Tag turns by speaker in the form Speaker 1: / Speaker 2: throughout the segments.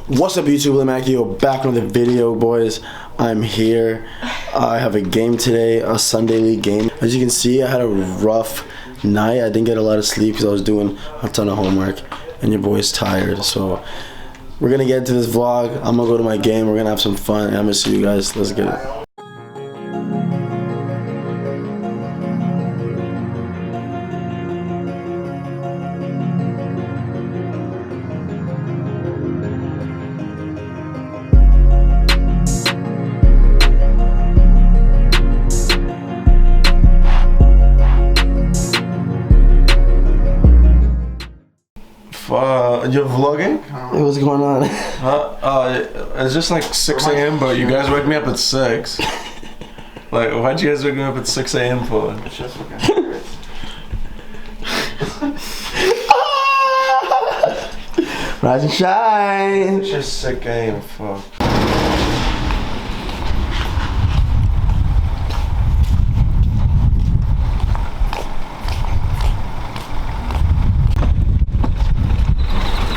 Speaker 1: What's up YouTube, I'm Akio, back with a video, boys. I'm here. I have a game today, a Sunday League game. As you can see, I had a rough night. I didn't get a lot of sleep because I was doing a ton of homework and your boy's tired. So we're gonna get into this vlog. I'm gonna go to my game, we're gonna have some fun, and I'm gonna see you guys. Let's get it.
Speaker 2: You're vlogging?
Speaker 1: Hey, what's going on?
Speaker 2: It's just like 6 a.m. but you guys wake me up at 6. Like, why'd you guys wake me up at 6 a.m. for? It's just okay.
Speaker 1: Rise and shine!
Speaker 2: It's just sick game, fuck.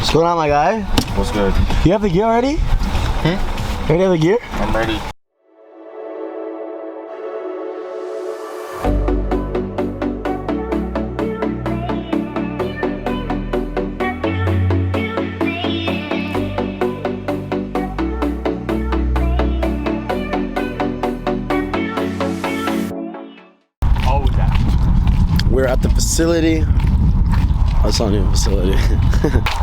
Speaker 1: What's going on, my guy?
Speaker 2: What's good?
Speaker 1: You have the gear already? You already have the gear?
Speaker 2: I'm ready.
Speaker 1: Oh, that. We're at the facility. Oh, it's not even a facility.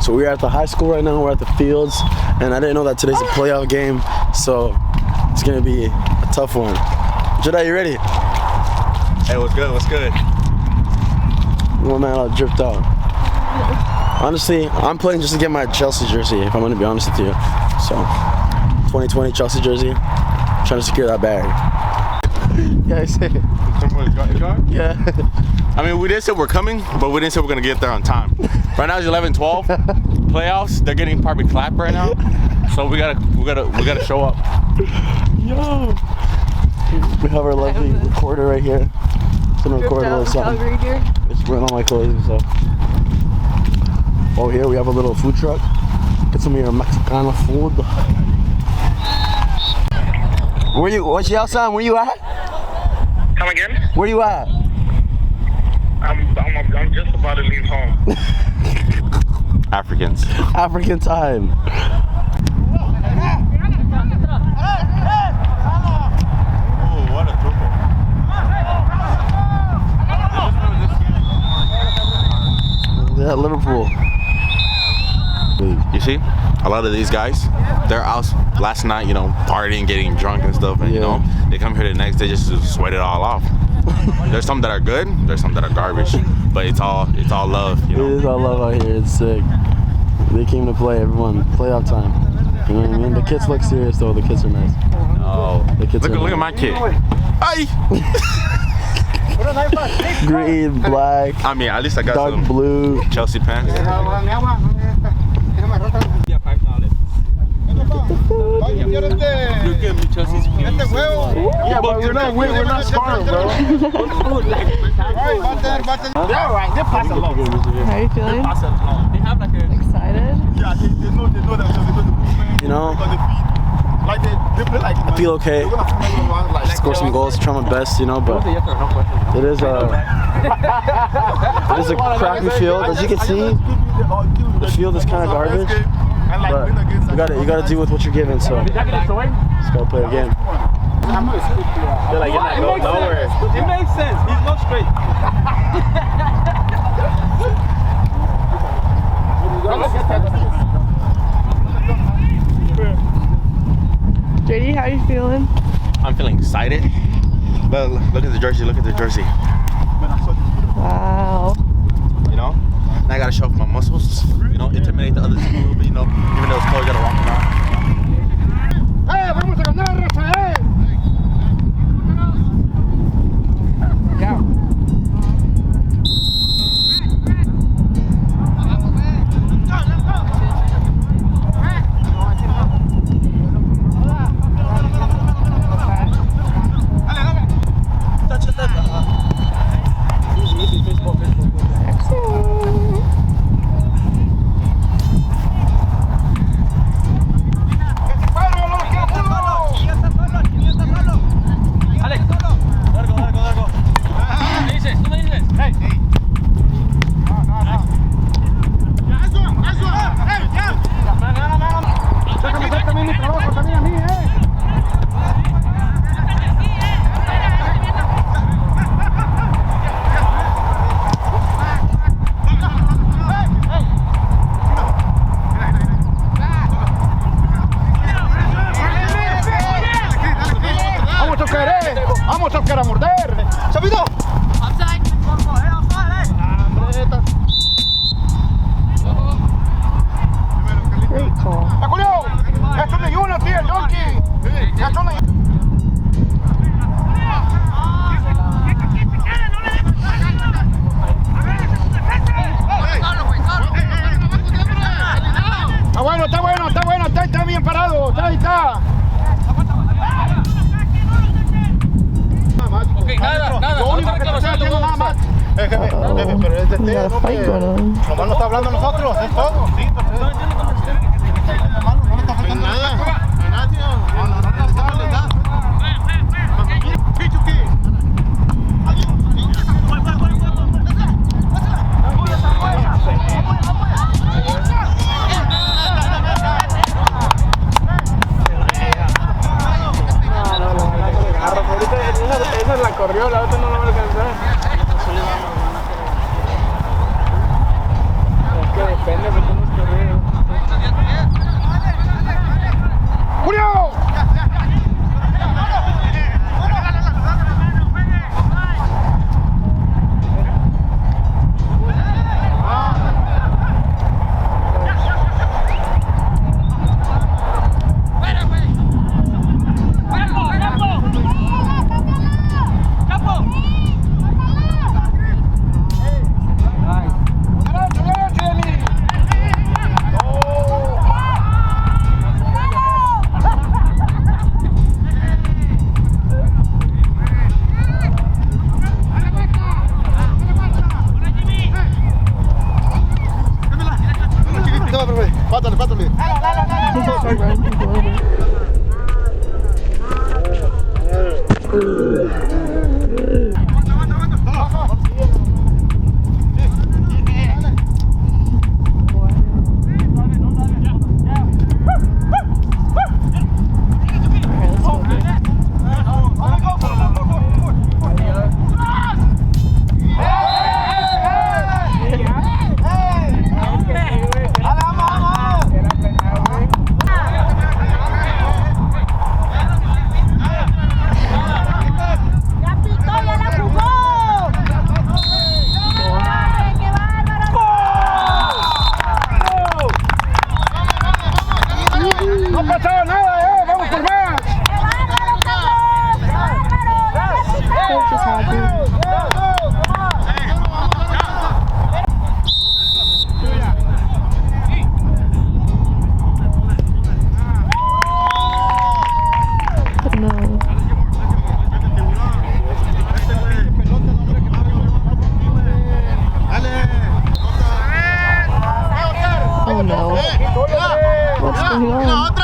Speaker 1: So we're at the high school right now, we're at the fields, and I didn't know that today's a playoff game, so it's gonna be a tough one. Jedi, you ready?
Speaker 2: Hey, what's good? What's good?
Speaker 1: One man all dripped out. Honestly, I'm playing just to get my Chelsea jersey, if I'm gonna be honest with you. So, 2020 Chelsea jersey, trying to secure that bag. Yeah, I say it. Yeah.
Speaker 3: I mean, we didn't say we're coming, but we didn't say we're gonna get there on time. Right now it's 11:12. Playoffs, they're getting probably clapped right now. So we gotta show up.
Speaker 1: Yo. We have our lovely recorder right here. It's gonna record a little something.
Speaker 4: Cavalry here.
Speaker 1: It's wearing all my clothes and stuff. Oh, here we have a little food truck. Get some of your Mexican food. Where you? What's your son? Where you at?
Speaker 5: Come again?
Speaker 1: Where you at?
Speaker 5: I'm just about to leave home.
Speaker 3: Africans.
Speaker 1: African time.
Speaker 3: Oh, what a triple.
Speaker 1: Yeah, Liverpool.
Speaker 3: You see, a lot of these guys, they're out last night, you know, partying, getting drunk and stuff, and you know, they come here the next day just to sweat it all off. There's some that are good, there's some that are garbage, but it's all love, you know.
Speaker 1: It is all love out here. It's sick. They came to play, everyone. Playoff time. You know what I mean? The kids look serious though. The kids are nice.
Speaker 3: Oh,
Speaker 1: the kids
Speaker 3: look at my kid. Aye.
Speaker 1: Green, black.
Speaker 3: I mean, at least I got
Speaker 1: dark
Speaker 3: some
Speaker 1: blue
Speaker 3: Chelsea pants.
Speaker 1: Yeah, but we're not sparring, bro.
Speaker 4: How are you feeling? Excited?
Speaker 1: You know, I feel okay. Score some goals, try my best, you know, but it is a crappy field. As you can see, the field is kind of garbage. But you gotta deal with what you're given, so just gotta play a game.
Speaker 6: They're like, you're not going nowhere. It makes sense. He's not straight.
Speaker 4: JD, how are you feeling?
Speaker 3: I'm feeling excited. But look at the jersey, look at the jersey.
Speaker 4: Wow.
Speaker 3: You know? And I gotta show off my muscles, you know, intimidate the other team a little bit, you know, even though it's cold, you gotta walk around.
Speaker 5: Hey, vamos a ganar, Rafa, hey!
Speaker 6: a morder. ¡Sabido!
Speaker 4: Great call.
Speaker 6: ¡Julio! ¡Esto es uno, tío, el donkey! ¡Esto es está bien parado, ahí está. Ok, nada. Lo único que te estoy haciendo nada más. Jefe, pero es de té, no que nomás no está hablando nosotros, es todo. Sí, pero no le está faltando nada. No le da.
Speaker 7: Esa la corrió, la otra no la va a alcanzar. Es que depende porque hemos corrido.
Speaker 6: ¡Julio! Pátale. No ha pasado nada, vamos por más.
Speaker 4: Oh no. What's going on?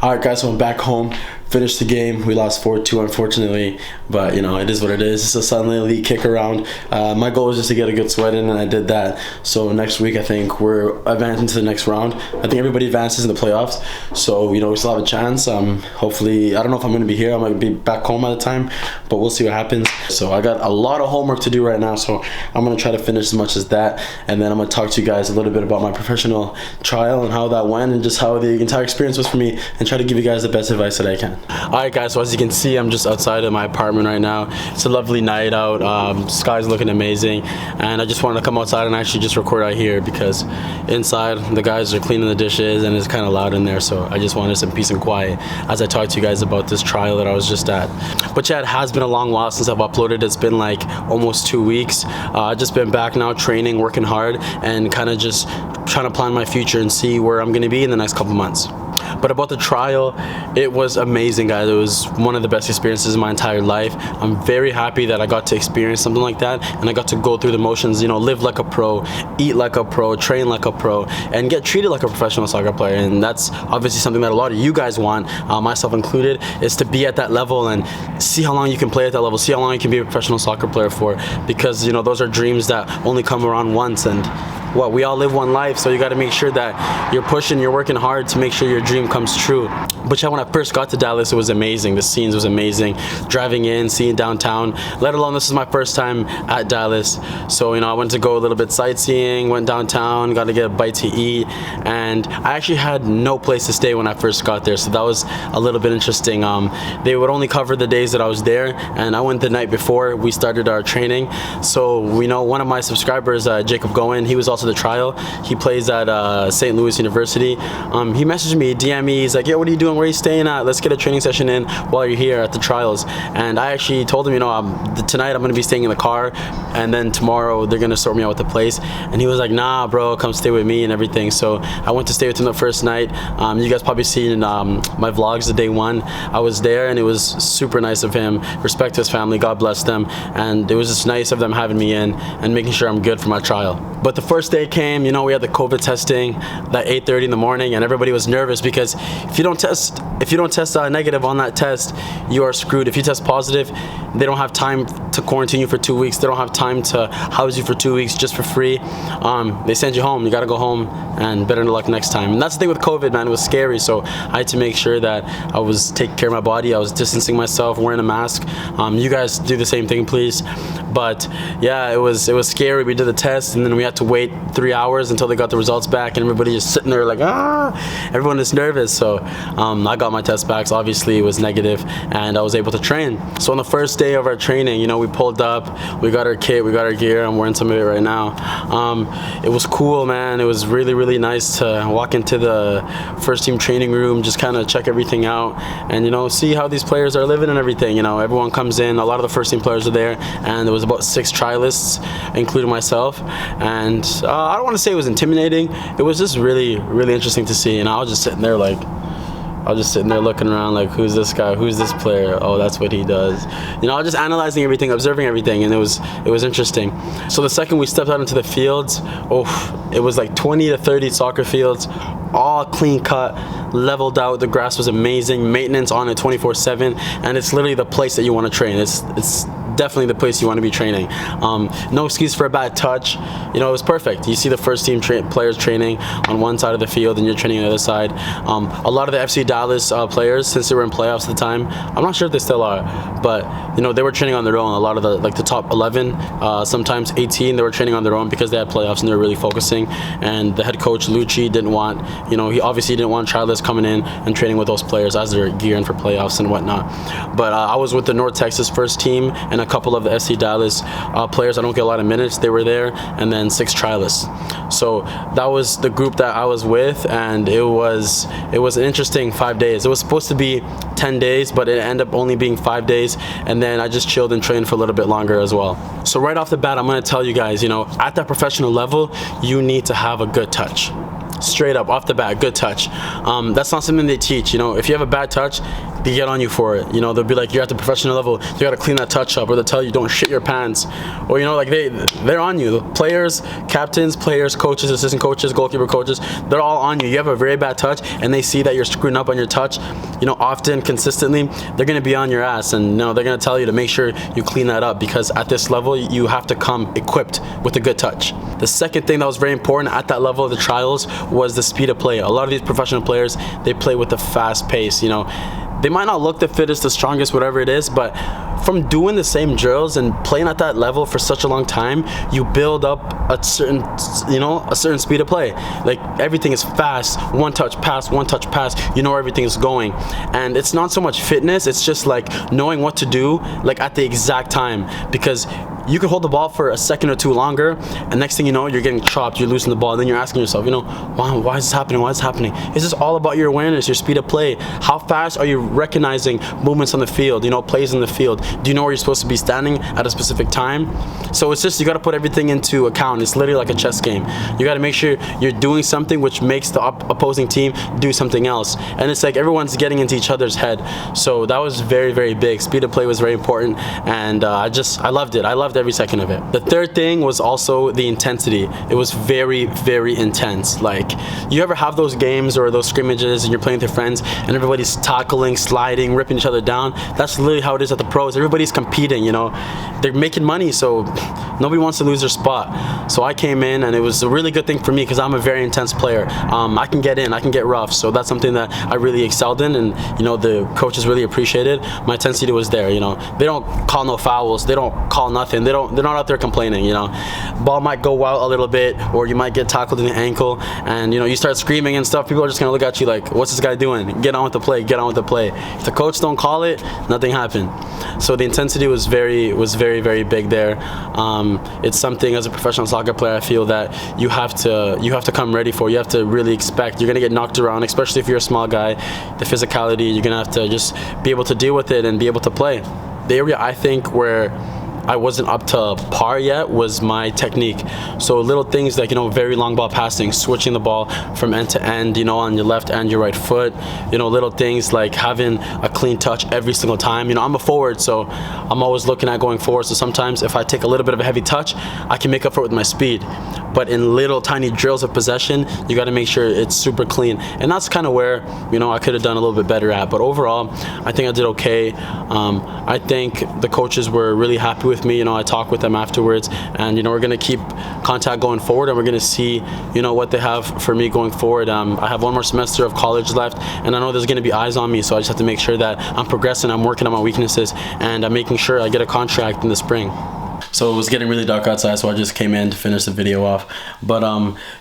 Speaker 1: Alright guys, so I'm back home, finished the game. We lost 4-2 unfortunately, but you know, it is what it is. It's a Sunday League kick around. My goal was just to get a good sweat in, and I did that. So next week I think we're advancing to the next round. I think everybody advances in the playoffs, so you know, we still have a chance. Hopefully, I don't know if I'm going to be here. I might be back home at the time, but we'll see what happens. So I got a lot of homework to do right now, so I'm going to try to finish as much as that, and then I'm going to talk to you guys a little bit about my professional trial and how that went and just how the entire experience was for me, and try to give you guys the best advice that I can. Alright guys, so as you can see, I'm just outside of my apartment right now. It's a lovely night out, sky's looking amazing, and I just wanted to come outside and actually just record out here because inside the guys are cleaning the dishes and it's kind of loud in there, so I just wanted some peace and quiet as I talk to you guys about this trial that I was just at. But yeah, it has been a long while since I've uploaded. It's been like almost 2 weeks. I've just been back now training, working hard, and kind of just trying to plan my future and see where I'm going to be in the next couple months. But about the trial, it was amazing, guys. It was one of the best experiences in my entire life. I'm very happy that I got to experience something like that, and I got to go through the motions, you know, live like a pro, eat like a pro, train like a pro, and get treated like a professional soccer player. And that's obviously something that a lot of you guys want, myself included, is to be at that level and see how long you can play at that level, see how long you can be a professional soccer player for, because, you know, those are dreams that only come around once, and
Speaker 8: we all live one life, so you got to make sure that you're pushing, you're working hard to make sure your dream comes true. But yeah, when I first got to Dallas, it was amazing. The scenes was amazing. Driving in, seeing downtown, let alone this is my first time at Dallas. So, you know, I went to go a little bit sightseeing, went downtown, got to get a bite to eat, and I actually had no place to stay when I first got there, so that was a little bit interesting. They would only cover the days that I was there, and I went the night before we started our training. So, we know one of my subscribers, Jacob Goen, he was also the trial. He plays at St. Louis University. He messaged me, DM me, he's like, yo, what are you doing? Where are you staying at? Let's get a training session in while you're here at the trials. And I actually told him, you know, tonight I'm going to be staying in the car, and then tomorrow they're going to sort me out with the place. And he was like, nah, bro, come stay with me and everything. So I went to stay with him the first night. You guys probably seen my vlogs the day one. I was there, and it was super nice of him. Respect to his family, God bless them. And it was just nice of them having me in and making sure I'm good for my trial. But the first day came, you know, we had the COVID testing at 8:30 in the morning, and everybody was nervous because if you don't test negative on that test, you are screwed. If you test positive, they don't have time to quarantine you for 2 weeks. They don't have time to house you for 2 weeks just for free. They send you home. You gotta go home, and better luck next time. And that's the thing with COVID, man. It was scary, so I had to make sure that I was taking care of my body. I was distancing myself, wearing a mask. You guys do the same thing, please. But yeah, it was scary. We did the test, and then we had to wait 3 hours until they got the results back, and everybody just sitting there like, everyone is nervous. So I got my test back. So obviously it was negative, and I was able to train. So on the first day of our training, you know, we pulled up, we got our kit, we got our gear. I'm wearing some of it right now. It was cool, man. It was really, really nice to walk into the first team training room, just kind of check everything out, and, you know, see how these players are living and everything. You know, everyone comes in, a lot of the first team players are there, and there was about 6 trialists, including myself. And I don't want to say it was intimidating. It was just really, really interesting to see. And I was just sitting there like, looking around like, who's this guy? Who's this player? Oh, that's what he does. You know, I was just analyzing everything, observing everything, and it was interesting. So the second we stepped out into the fields, it was like 20 to 30 soccer fields, all clean cut, leveled out. The grass was amazing, maintenance on it 24/7, and it's literally the place that you want to train. It's definitely the place you want to be training. No excuse for a bad touch. You know, it was perfect. You see the first team players training on one side of the field, and you're training on the other side. A lot of the FC Dallas players, since they were in playoffs at the time, I'm not sure if they still are, but, you know, they were training on their own. A lot of the top 11, sometimes 18, they were training on their own because they had playoffs and they were really focusing. And the head coach Lucci didn't want, you know, he obviously didn't want trialists coming in and training with those players as they're gearing for playoffs and whatnot. But I was with the North Texas first team, and a couple of the SC Dallas players. I don't get a lot of minutes. They were there, and then 6 trialists. So that was the group that I was with, and it was an interesting 5 days. It was supposed to be 10 days, but it ended up only being 5 days, and then I just chilled and trained for a little bit longer as well. So right off the bat, I'm going to tell you guys, you know, at that professional level, you need to have a good touch. Straight up, off the bat, good touch. That's not something they teach. You know, if you have a bad touch, they get on you for it. You know, they'll be like, you're at the professional level, you gotta clean that touch up, or they'll tell you don't shit your pants, or, you know, like they're on you. The players, captains, players, coaches, assistant coaches, goalkeeper coaches, they're all on you. You have a very bad touch, and they see that you're screwing up on your touch, you know, often, consistently, they're gonna be on your ass, and, you know, they're gonna tell you to make sure you clean that up, because at this level, you have to come equipped with a good touch. The second thing that was very important at that level of the trials was the speed of play. A lot of these professional players, they play with a fast pace. You know, they might not look the fittest, the strongest, whatever it is, but from doing the same drills and playing at that level for such a long time, you build up a certain speed of play. Like, everything is fast, one touch pass, you know where everything is going. And it's not so much fitness, it's just like knowing what to do, like, at the exact time, because you could hold the ball for a second or two longer, and next thing you know, you're getting chopped, you're losing the ball, and then you're asking yourself, you know, why is this happening? Why is this happening? It's just all about your awareness, your speed of play. How fast are you recognizing movements on the field, you know, plays in the field? Do you know where you're supposed to be standing at a specific time? So it's just, you got to put everything into account. It's literally like a chess game. You got to make sure you're doing something which makes the opposing team do something else. And it's like everyone's getting into each other's head. So that was very, very big. Speed of play was very important, and I loved it. I loved loved every second of it. The third thing was also the intensity. It was very, very intense. Like, you ever have those games or those scrimmages and you're playing with your friends and everybody's tackling, sliding, ripping each other down? That's literally how it is at the pros. Everybody's competing, you know. They're making money, so nobody wants to lose their spot. So I came in, and it was a really good thing for me because I'm a very intense player. I can get in, I can get rough, so that's something that I really excelled in, and you know, the coaches really appreciated. My intensity was there, you know. They don't call no fouls, they don't call nothing, they're not out there complaining, you know. Ball might go out a little bit, or you might get tackled in the ankle, and you know, you start screaming and stuff, people are just gonna look at you like, what's this guy doing? Get on with the play, get on with the play. If the coach don't call it, nothing happened. So the intensity was very, very big there. It's something as a professional soccer player I feel that you have to come ready for. You have to really expect you're gonna get knocked around, especially if you're a small guy. The physicality, you're gonna have to just be able to deal with it and be able to play. The area I think where I wasn't up to par yet was my technique. So little things like, you know, very long ball passing, switching the ball from end to end, you know, on your left and your right foot. You know, little things like having a clean touch every single time. You know, I'm a forward, so I'm always looking at going forward. So sometimes if I take a little bit of a heavy touch, I can make up for it with my speed. But in little tiny drills of possession, you got to make sure it's super clean. And that's kind of where, you know, I could have done a little bit better at. But overall, I think I did okay. I think the coaches were really happy with me. You know, I talked with them afterwards, and you know, we're gonna keep contact going forward, and we're gonna see, you know, what they have for me going forward. I have one more semester of college left, and I know there's gonna be eyes on me, so I just have to make sure that I'm progressing, I'm working on my weaknesses, and I'm making sure I get a contract in the spring. So it was getting really dark outside, so I just came in to finish the video off. But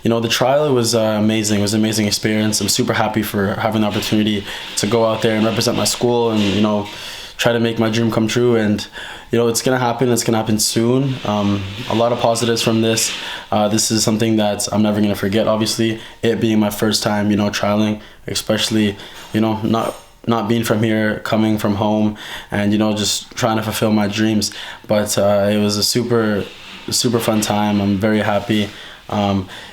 Speaker 8: you know, the trial was amazing. It was an amazing experience. I'm super happy for having the opportunity to go out there and represent my school, and you know, try to make my dream come true. And you know, it's gonna happen soon. A lot of positives from this. This is something that I'm never gonna forget, obviously, it being my first time, you know, trialing, especially, you know, not being from here, coming from home, and you know, just trying to fulfill my dreams. But it was a super fun time. I'm very happy.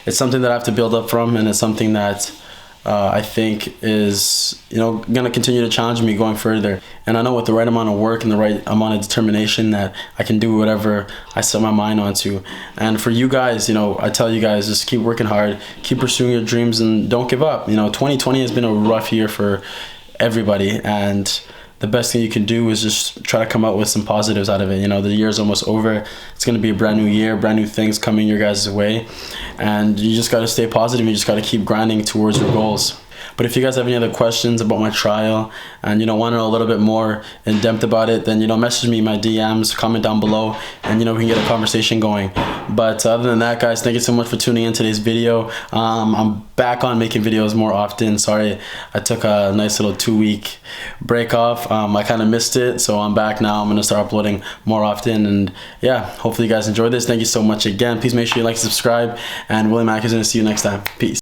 Speaker 8: It's something that I have to build up from, and it's something that I think is, you know, gonna continue to challenge me going further. And I know with the right amount of work and the right amount of determination that I can do whatever I set my mind onto. And for you guys, you know, I tell you guys, just keep working hard, keep pursuing your dreams, and don't give up. You know, 2020 has been a rough year for everybody, and the best thing you can do is just try to come out with some positives out of it. You know, the year's almost over. It's going to be a brand new year, brand new things coming your guys' way, and you just got to stay positive. You just got to keep grinding towards your goals. But if you guys have any other questions about my trial, and you know, want to know a little bit more in depth about it, then you know, message me in my DMs, comment down below, and you know, we can get a conversation going. But other than that, guys, thank you so much for tuning in today's video. I'm back on making videos more often. Sorry, I took a nice little 2-week break off. I kind of missed it, so I'm back now. I'm gonna start uploading more often, and yeah, hopefully you guys enjoyed this. Thank you so much again. Please make sure you like, subscribe, and William Akio is gonna see you next time. Peace.